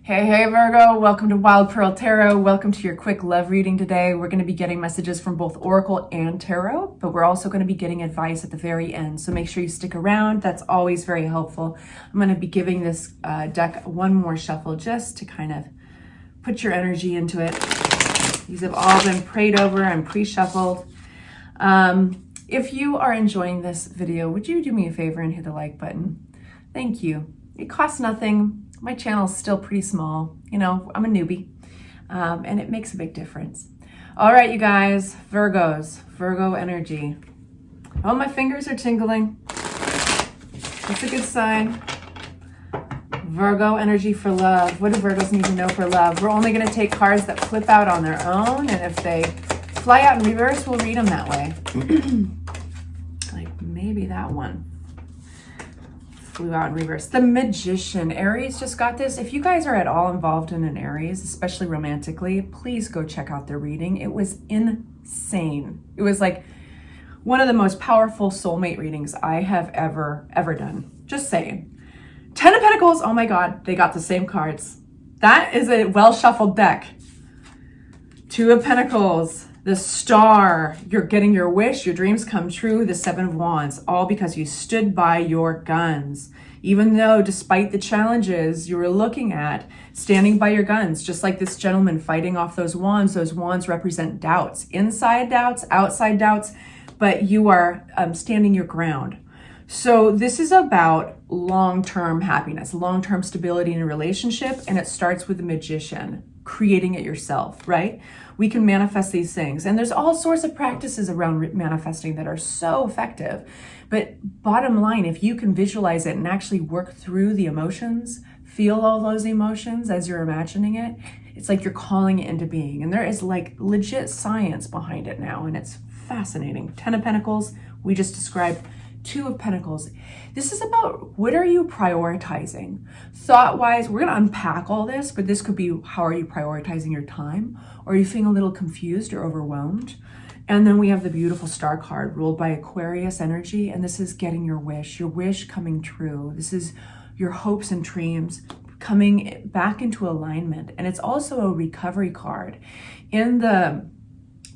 Hey Virgo, welcome to Wild Pearl Tarot. Welcome to your quick love reading today. We're going to be getting messages from both Oracle and Tarot, but we're also going to be getting advice at the very end. So make sure you stick around. That's always very helpful. I'm going to be giving this deck one more shuffle just to kind of put your energy into it. These have all been prayed over and pre-shuffled. If you are enjoying this video, would you do me a favor and hit the like button? Thank you. It costs nothing. My channel is still pretty small. You know, I'm a newbie, and it makes a big difference. All right, you guys, Virgos, Virgo energy. Oh, my fingers are tingling. That's a good sign. Virgo energy for love. What do Virgos need to know for love? We're only going to take cards that flip out on their own, and if they fly out in reverse, we'll read them that way. Like maybe that one flew out in reverse. The Magician. Aries just got this. If you guys are at all involved in an Aries, especially romantically, please go check out their reading. It was insane. It was like one of the most powerful soulmate readings I have ever done. Just saying. 10 of Pentacles. Oh my God, they got the same cards. That is a well shuffled deck. 2 of Pentacles. The Star, you're getting your wish, your dreams come true. The 7 of Wands, all because you stood by your guns. Even though, despite the challenges you were looking at, standing by your guns, just like this gentleman fighting off those wands represent doubts. Inside doubts, outside doubts, but you are standing your ground. So this is about long-term happiness, long-term stability in a relationship, and it starts with the Magician, creating it yourself, right? We can manifest these things. And there's all sorts of practices around manifesting that are so effective. But bottom line, if you can visualize it and actually work through the emotions, feel all those emotions as you're imagining it, it's like you're calling it into being. And there is like legit science behind it now, and it's fascinating. 10 of Pentacles, we just described. 2 of Pentacles. This is about what are you prioritizing? Thought-wise, we're going to unpack all this, but this could be how are you prioritizing your time? Or are you feeling a little confused or overwhelmed? And then we have the beautiful Star card ruled by Aquarius energy, and this is getting your wish coming true. This is your hopes and dreams coming back into alignment. And it's also a recovery card. In the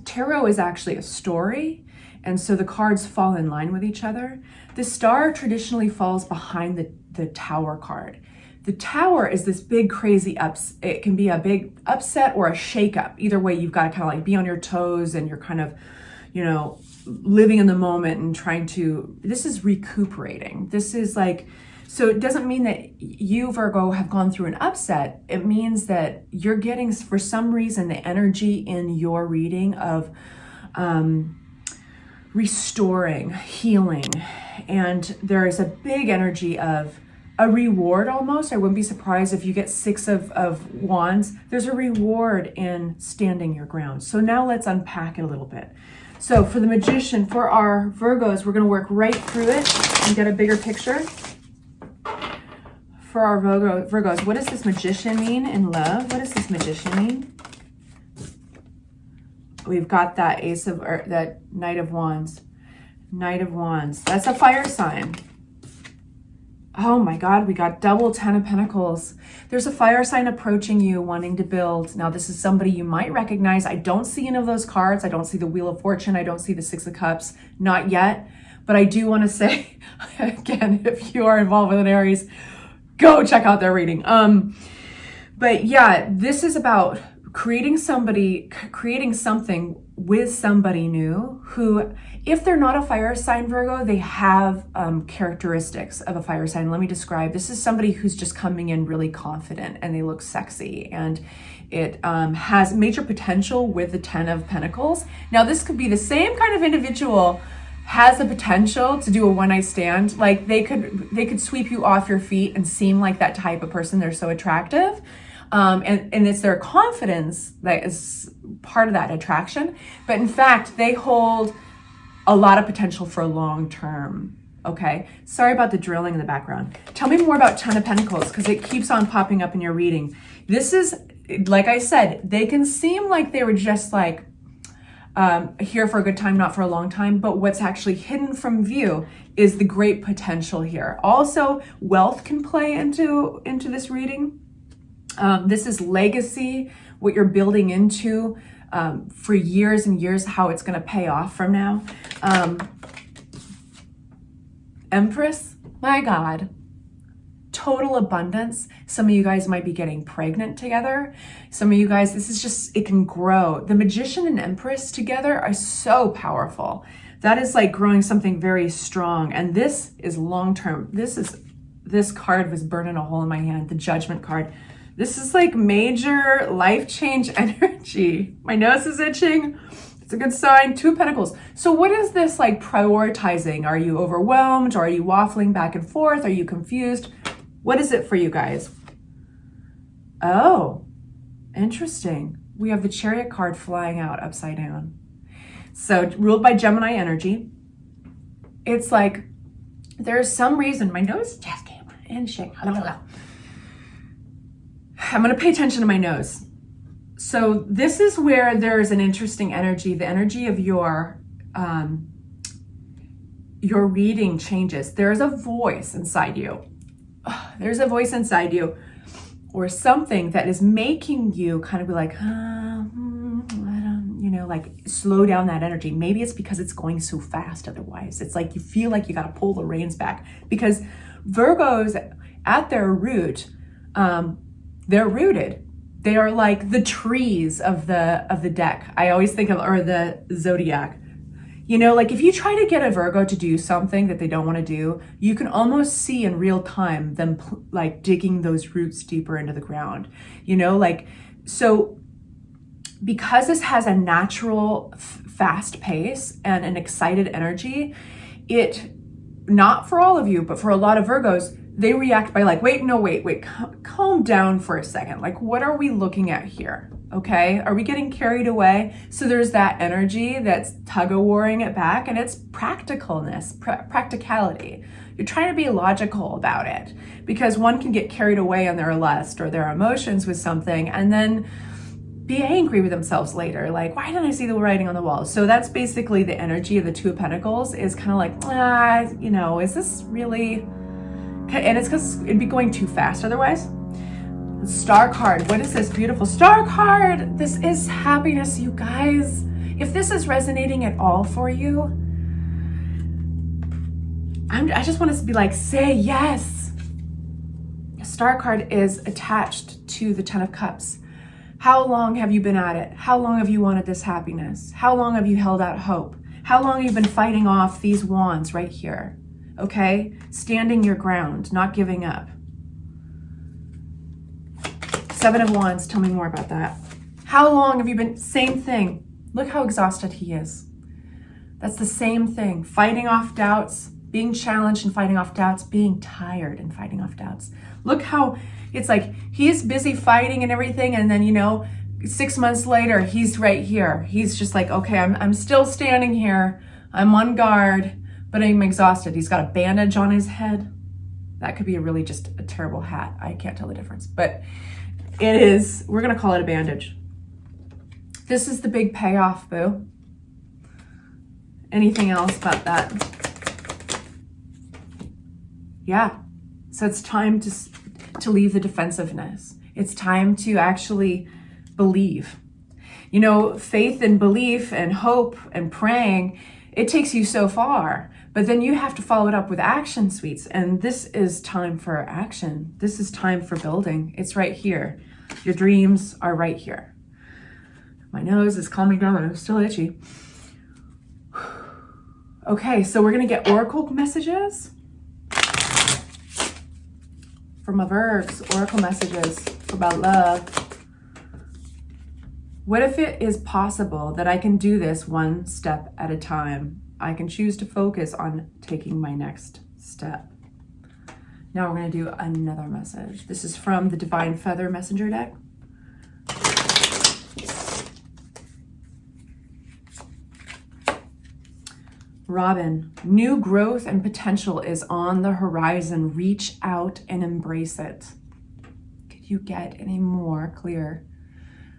tarot is actually a story, and so the cards fall in line with each other. The Star traditionally falls behind the Tower card. The Tower is this big crazy it can be a big upset or a shakeup. Either way, you've got to kind of like be on your toes, and you're kind of, you know, living in the moment and trying to, this is recuperating. This is like, so it doesn't mean that you, Virgo, have gone through an upset. It means that you're getting, for some reason, the energy in your reading of, restoring, healing, and there is a big energy of a reward almost. I wouldn't be surprised if you get 6 of Wands. There's a reward in standing your ground. So now let's unpack it a little bit. So for the Magician, for our Virgos, we're going to work right through it and get a bigger picture. For our Virgos, what does this Magician mean in love? What does this Magician mean? We've got that that Knight of Wands. Knight of Wands. That's a fire sign. Oh my God, we got double 10 of Pentacles. There's a fire sign approaching you, wanting to build. Now, this is somebody you might recognize. I don't see any of those cards. I don't see the Wheel of Fortune. I don't see the 6 of Cups. Not yet. But I do want to say, again, if you are involved with an Aries, go check out their reading. But yeah, this is about creating something with somebody new who, if they're not a fire sign, Virgo, they have characteristics of a fire sign. Let me describe. This is somebody who's just coming in really confident, and they look sexy, and it has major potential with the 10 of Pentacles. Now, this could be the same kind of individual, has the potential to do a one-night stand. Like they could sweep you off your feet and seem like that type of person. They're so attractive. And it's their confidence that is part of that attraction. But in fact, they hold a lot of potential for long term. Okay. Sorry about the drilling in the background. Tell me more about 10 of Pentacles, because it keeps on popping up in your reading. This is, like I said, they can seem like they were just like here for a good time, not for a long time. But what's actually hidden from view is the great potential here. Also, wealth can play into this reading. This is legacy, what you're building into for years and years, how it's going to pay off from now. Empress, my God, total abundance. Some of you guys might be getting pregnant together. Some of you guys, this is just, it can grow. The Magician and Empress together are so powerful. That is like growing something very strong. And this is long-term. This card was burning a hole in my hand, the Judgment card. This is like major life change energy. My nose is itching. It's a good sign. Two of Pentacles. So what is this like prioritizing? Are you overwhelmed? Or are you waffling back and forth? Are you confused? What is it for you guys? Oh, interesting. We have the Chariot card flying out upside down. So ruled by Gemini energy. It's like there's some reason my nose just came in shit. I'm going to pay attention to my nose. So this is where there's an interesting energy. The energy of your reading changes. There's a voice inside you. There's a voice inside you or something that is making you kind of be like, like slow down that energy. Maybe it's because it's going so fast otherwise. It's like you feel like you got to pull the reins back because Virgos at their root, they're rooted. They are like the trees of the deck. I always think of, or the zodiac. You know, like if you try to get a Virgo to do something that they don't want to do, you can almost see in real time them like digging those roots deeper into the ground. You know, like, so because this has a natural fast pace and an excited energy, it, not for all of you, but for a lot of Virgos, they react by like, wait, calm down for a second. Like, what are we looking at here? Okay, are we getting carried away? So there's that energy that's tug-of-warring it back, and it's practicalness, practicality. You're trying to be logical about it because one can get carried away on their lust or their emotions with something and then be angry with themselves later. Like, why didn't I see the writing on the wall? So that's basically the energy of the Two of Pentacles is kind of like, is this really? And it's because it'd be going too fast otherwise. Star card. What is this beautiful Star card? This is happiness, you guys. If this is resonating at all for you, I just want us to be like, say yes. Star card is attached to the Ten of Cups. How long have you been at it? How long have you wanted this happiness? How long have you held out hope? How long have you been fighting off these wands right here? Okay? Standing your ground, not giving up. Seven of Wands, tell me more about that. How long have you been, same thing. Look how exhausted he is. That's the same thing. Fighting off doubts, being challenged and fighting off doubts, being tired and fighting off doubts. Look how it's like he's busy fighting and everything, and then 6 months later he's right here. He's just like, okay, I'm still standing here. I'm on guard, but I'm exhausted. He's got a bandage on his head. That could be really just a terrible hat. I can't tell the difference, but it is. We're gonna call it a bandage. This is the big payoff, boo. Anything else about that? Yeah. So it's time to leave the defensiveness. It's time to actually believe. Faith and belief and hope and praying, it takes you so far, but then you have to follow it up with action, sweets. And this is time for action. This is time for building. It's right here. Your dreams are right here. My nose is calming down. I'm still itchy. Okay, so we're going to get oracle messages from my Virgs, oracle messages about love. What if it is possible that I can do this one step at a time? I can choose to focus on taking my next step. Now we're going to do another message. This is from the Divine Feather Messenger deck. Robin, new growth and potential is on the horizon. Reach out and embrace it. Could you get any more clear?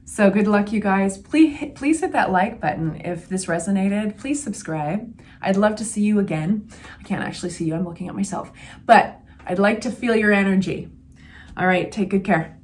So good luck, you guys. Please hit that like button if this resonated. Please subscribe. I'd love to see you again. I can't actually see you. I'm looking at myself. But I'd like to feel your energy. All right, take good care.